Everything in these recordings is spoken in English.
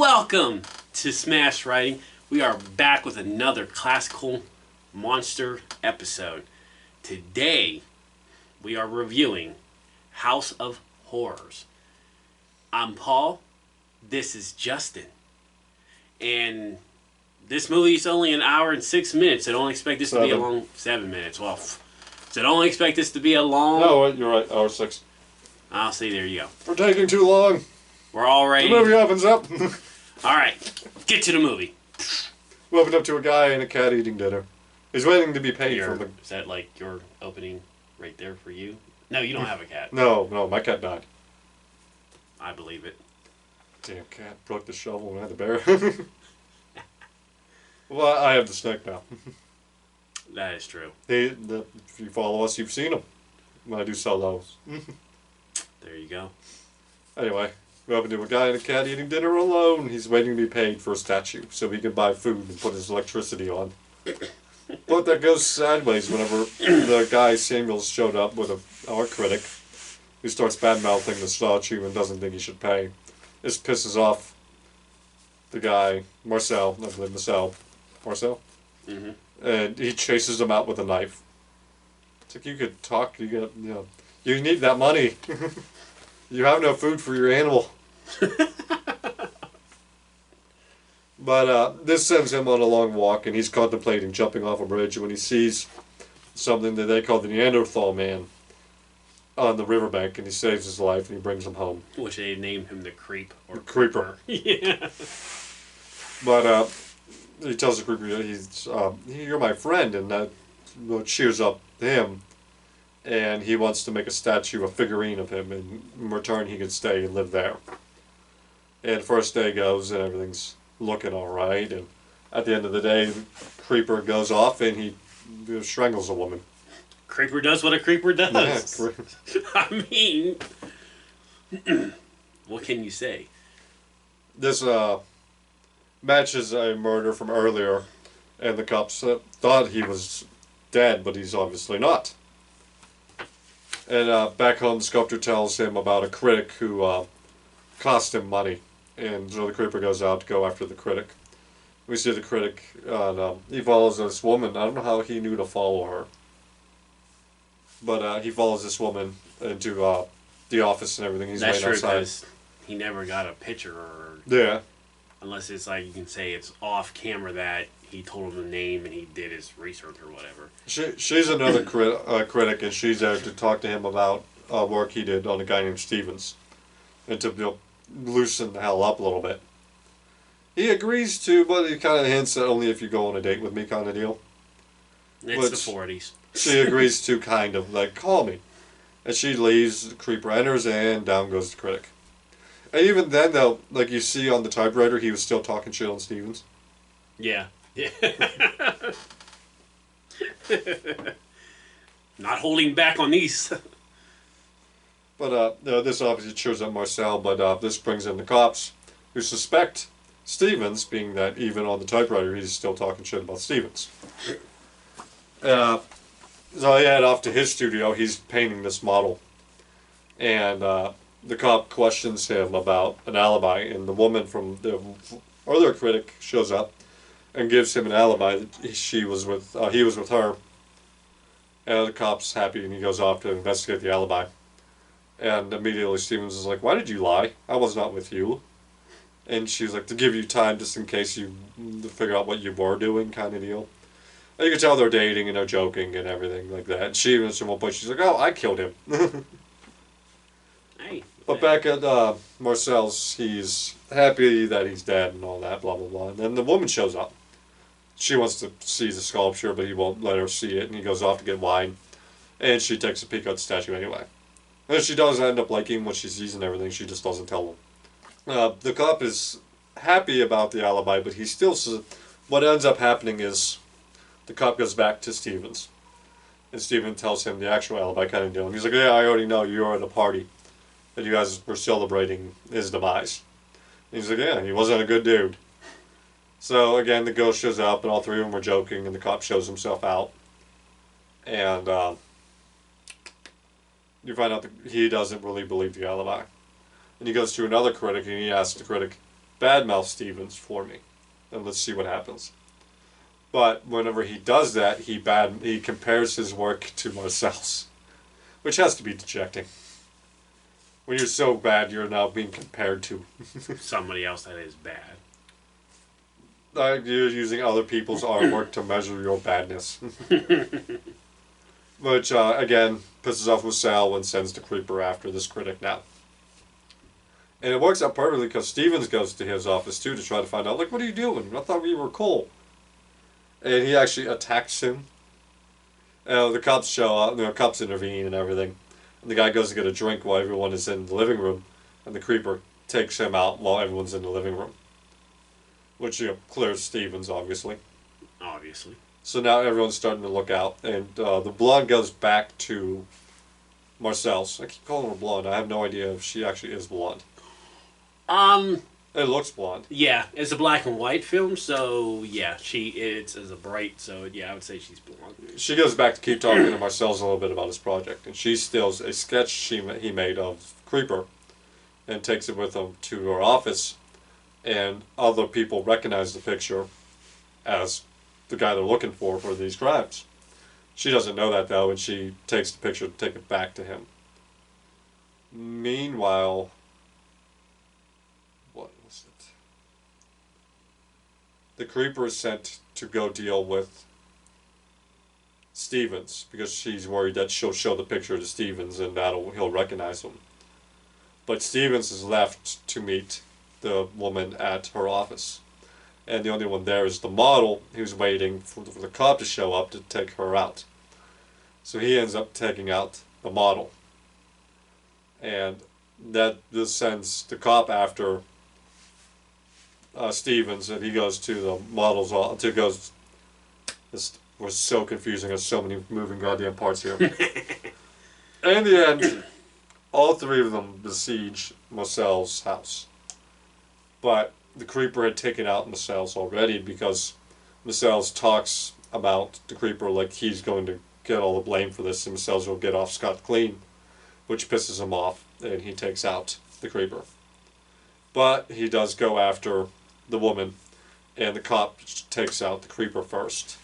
Welcome to Smash Writing. We are back with another classical monster episode. Today, we are reviewing House of Horrors. I'm Paul. This is Justin. And this movie is only an hour and 6 minutes. So don't expect this to be a long... 7 minutes. Well, so don't expect this to be a long... No, you're right. Hour 6. I'll see. There you go. We're taking too long. We're already... The movie opens up. Alright, get to the movie. We opened up to a guy and a cat eating dinner. He's waiting to be paid for the... Is that like your opening right there for you? No, you don't have a cat. No, my cat died. I believe it. Damn cat broke the shovel and had to bear it. Well, I have the snake now. That is true. If you follow us, you've seen him. When I do solos. There you go. Anyway, we opened to a guy and a cat eating dinner alone. He's waiting to be paid for a statue so he can buy food and put his electricity on. But that goes sideways whenever the guy Samuels showed up with our critic who starts bad-mouthing the statue and doesn't think he should pay. This pisses off the guy, Marcel, I believe Marcel. Mm-hmm. And he chases him out with a knife. It's like, you could talk, you need that money. You have no food for your animal. But this sends him on a long walk, and he's contemplating jumping off a bridge when he sees something that they call the Neanderthal man on the riverbank, and he saves his life, and he brings him home. Which they named him the Creep. Or Creeper. Yeah. But he tells the Creeper, you're my friend, and that cheers up him. And he wants to make a statue, a figurine of him, and in return he can stay and live there. And first day goes, and everything's looking alright, and at the end of the day, the Creeper goes off and he strangles a woman. Creeper does what a creeper does. Yeah, I mean, what can you say? This matches a murder from earlier, and the cops thought he was dead, but he's obviously not. And back home, the sculptor tells him about a critic who cost him money. And so the Creeper goes out to go after the critic. We see the critic, and he follows this woman. I don't know how he knew to follow her. But he follows this woman into the office and everything. He's That's waiting true, outside. because he never got a picture, or Yeah. unless it's like you can say it's off camera that he told him the name and he did his research or whatever. She's another critic, and she's there to talk to him about work he did on a guy named Stevens. And to loosen the hell up a little bit. He agrees to, but he kind of hints that only if you go on a date with me kind of deal. It's the 40s. She agrees to kind of, like, call me. And she leaves, the Creeper enters, and down goes the critic. And even then, though, like you see on the typewriter, he was still talking shit on Stevens. Yeah. Yeah. Not holding back on these. But this obviously cheers up Marcel, but this brings in the cops, who suspect Stevens, being that even on the typewriter he's still talking shit about Stevens. So they head off to his studio. He's painting this model. And the cop questions him about an alibi, and the woman from the other critic shows up and gives him an alibi that he was with her. And the cop's happy, and he goes off to investigate the alibi. And immediately Stevens is like, why did you lie? I was not with you. And she's like, to give you time just in case you figure out what you were doing, kind of deal. And you can tell they're dating and they're joking and everything like that. And she, at one point, she's like, oh, I killed him. Hey. But back at Marcel's, he's happy that he's dead and all that, blah, blah, blah. And then the woman shows up. She wants to see the sculpture, but he won't let her see it. And he goes off to get wine. And she takes a peek at the statue anyway. And she does end up liking what she sees and everything. She just doesn't tell him. The cop is happy about the alibi, but he still says... What ends up happening is the cop goes back to Stevens. And Stevens tells him the actual alibi kind of deal. And he's like, yeah, I already know you were at a party. And you guys were celebrating his demise. And he's like, yeah, he wasn't a good dude. So, again, the ghost shows up, and all three of them were joking, and the cop shows himself out. And you find out that he doesn't really believe the alibi. And he goes to another critic, and he asks the critic, badmouth Stevens for me, and let's see what happens. But whenever he does that, he compares his work to Marcel's, which has to be dejecting. When you're so bad, you're now being compared to Somebody else that is bad. you're using other people's artwork to measure your badness. Which, again, pisses off Marcel and sends the Creeper after this critic now. And it works out perfectly because Stevens goes to his office too to try to find out, like, what are you doing? I thought we were cool. And he actually attacks him. The cops show up, the cops intervene and everything. And the guy goes to get a drink while everyone is in the living room. And the Creeper takes him out while everyone's in the living room. Which, clears Stevens, obviously. Obviously. So now everyone's starting to look out. And the blonde goes back to Marcel's. I keep calling her blonde. I have no idea if she actually is blonde. It looks blonde. Yeah, it's a black and white film, so yeah, it's a bright, so yeah, I would say she's blonde. She goes back to keep talking to Marcel's a little bit about his project, and she steals a sketch he made of Creeper and takes it with him to her office, and other people recognize the picture as the guy they're looking for these crimes. She doesn't know that, though, and she takes the picture to take it back to him. Meanwhile, what was it? The Creeper is sent to go deal with Stevens because she's worried that she'll show the picture to Stevens and he'll recognize him. But Stevens is left to meet the woman at her office. And the only one there is the model who's waiting for the cop to show up to take her out. So he ends up taking out the model. And this sends the cop after Stevens, and he goes to the model's office. This was so confusing. There's so many moving goddamn parts here. In the end, all three of them besiege Marcel's house. But the Creeper had taken out Marcel's already because Marcel's talks about the Creeper like he's going to get all the blame for this and Marcel's will get off scot-clean, which pisses him off, and he takes out the Creeper. But he does go after the woman, and the cop takes out the Creeper first.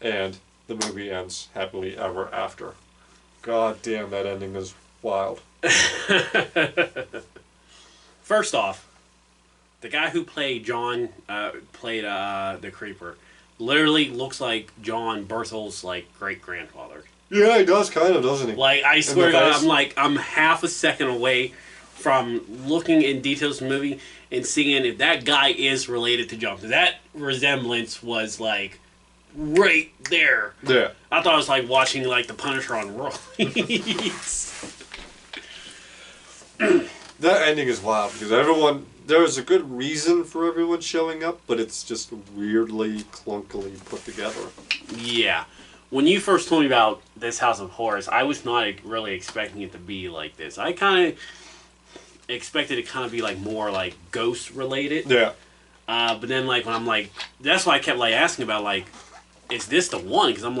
And the movie ends happily ever after. God damn, that ending is wild. First off, the guy who played John, the Creeper, literally looks like John Berthel's great-grandfather. Yeah, he does kind of, doesn't he? Like, I swear to God, I'm half a second away from looking in details of the movie and seeing if that guy is related to John. Because that resemblance was, right there. Yeah. I thought it was like watching, The Punisher on roids. That ending is wild because there is a good reason for everyone showing up, but it's just weirdly, clunkily put together. Yeah. When you first told me about this House of Horrors, I was not really expecting it to be like this. I kind of expected it to be more ghost related. Yeah. But then when I'm that's why I kept asking about is this the one? Because I'm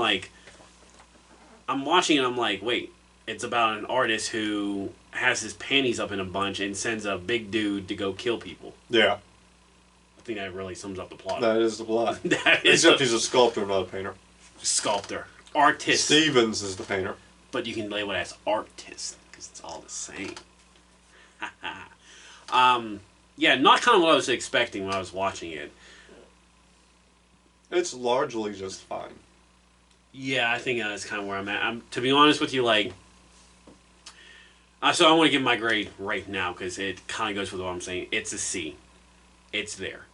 I'm watching it. I'm wait, it's about an artist who has his panties up in a bunch and sends a big dude to go kill people. Yeah. I think that really sums up the plot. That is the plot. Except he's a sculptor, not a painter. Sculptor. Artist. Stevens is the painter. But you can label it as artist because it's all the same. Yeah, not kind of what I was expecting when I was watching it. It's largely just fine. Yeah, I think that's kind of where I'm at. To be honest with you, so I want to give my grade right now because it kind of goes with what I'm saying. It's a C. It's there.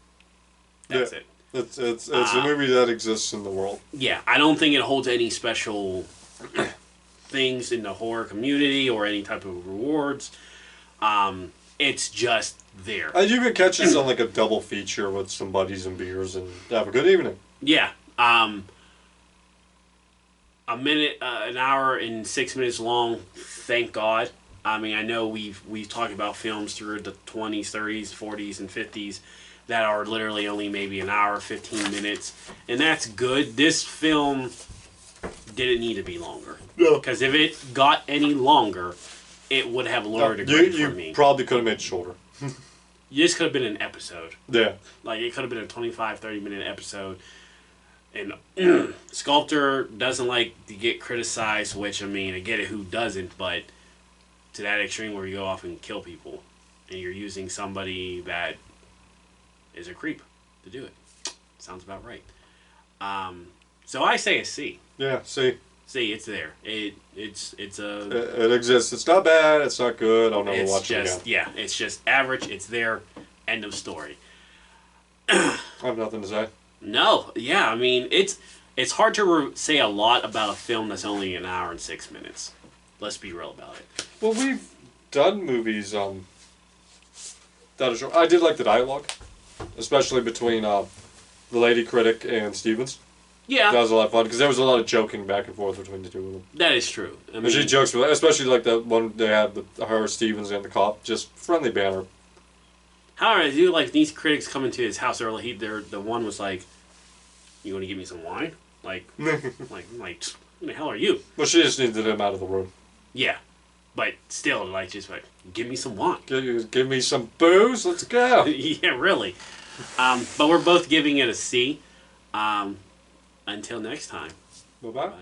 That's it. It's a movie that exists in the world. Yeah, I don't think it holds any special things in the horror community or any type of rewards. It's just there. And you can catch this on a double feature with some buddies and beers and have a good evening. Yeah. A minute, an hour and 6 minutes long. Thank God. I mean, I know we've talked about films through the 20s, 30s, 40s, and 50s that are literally only maybe an hour, 15 minutes, and that's good. This film didn't need to be longer. No. Because if it got any longer, it would have lowered a grade for me. You probably could have made it shorter. this could have been an episode. Yeah. Like, it could have been a 25, 30-minute episode. And Sculptor doesn't like to get criticized, which, I mean, I get it, who doesn't, but to that extreme where you go off and kill people. And you're using somebody that is a creep to do it. Sounds about right. So I say a C. Yeah, see. See, it's there. It's a... It exists. It's not bad. It's not good. I'll never It's watch it just, again. yeah, it's just average. It's there. End of story. I have nothing to say. No, yeah, I mean, it's hard to say a lot about a film that's only an hour and 6 minutes. Let's be real about it. Well, we've done movies that are short. I did like the dialogue, especially between the lady critic and Stevens. Yeah, That was a lot of fun because there was a lot of joking back and forth between the two of them. that is true. I And she mean, jokes with, especially like the one they had, her, Stevens, and the cop, just friendly banter. however, I do like these critics coming to his house early. The one was like, "You want to give me some wine?" Like, who the hell are you? Well, she just needed him out of the room. Yeah, but still, like, just like, give me some wine. Give me some booze. Let's go. Yeah, really. But we're both giving it a C. Until next time. Bye bye. Bye.